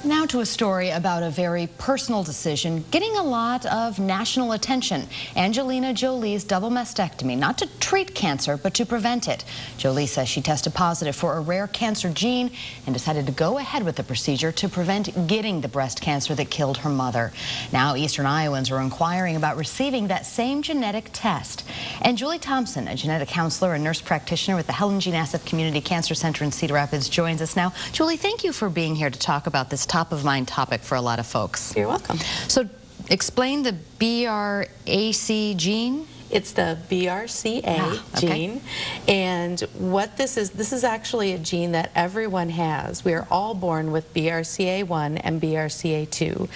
Now to a story about a very personal decision getting a lot of national attention. Angelina Jolie's double mastectomy, not to treat cancer, but to prevent it. Jolie says she tested positive for a rare cancer gene and decided to go ahead with the procedure to prevent getting the breast cancer that killed her mother. Now Eastern Iowans are inquiring about receiving that same genetic test. And Julie Thompson, a genetic counselor and nurse practitioner with the Helen G. Nassif Community Cancer Center in Cedar Rapids, joins us now. Julie, thank you for being here to talk about this top-of-mind topic for a lot of folks. You're welcome. So explain the BRCA gene. It's the BRCA gene, and what this is actually a gene that everyone has. We are all born with BRCA1 and BRCA2.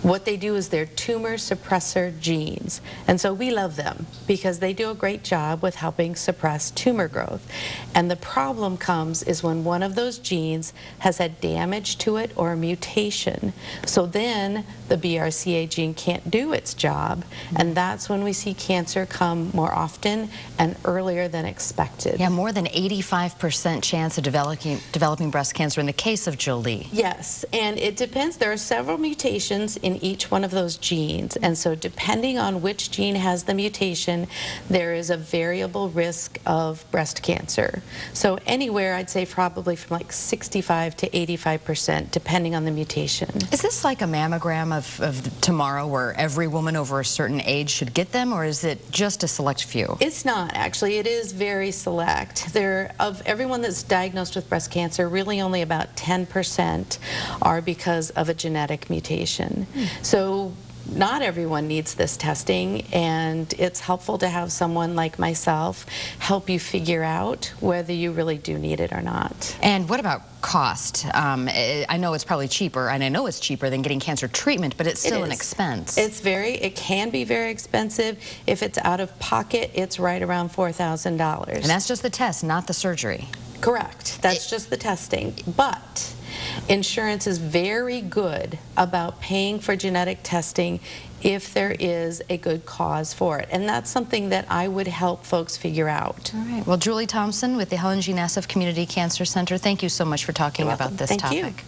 What they do is they're tumor suppressor genes, and so we love them because they do a great job with helping suppress tumor growth. And the problem comes is when one of those genes has had damage to it or a mutation. So then the BRCA gene can't do its job, and that's when we see cancer come more often and earlier than expected. Yeah, more than 85% chance of developing breast cancer in the case of Jolie. Yes, and it depends. There are several mutations in each one of those genes, and so depending on which gene has the mutation, there is a variable risk of breast cancer. So anywhere, I'd say probably from like 65 to 85%, depending on the mutation. Is this like a mammogram of tomorrow where every woman over a certain age should get them, or is it just a select few? It's not, actually. It is very select. Of everyone that's diagnosed with breast cancer, really only about 10% are because of a genetic mutation. So not everyone needs this testing, and it's helpful to have someone like myself help you figure out whether you really do need it or not. And what about cost? I know it's probably cheaper, and I know it's cheaper than getting cancer treatment, but it's still an expense. It can be very expensive. If it's out of pocket, it's right around $4,000. And that's just the test, not the surgery. Correct. That's just the testing. But insurance is very good about paying for genetic testing if there is a good cause for it. And that's something that I would help folks figure out. All right. Well, Julie Thompson with the Helen G. Nassif Community Cancer Center, thank you so much for talking about this topic. Thank you.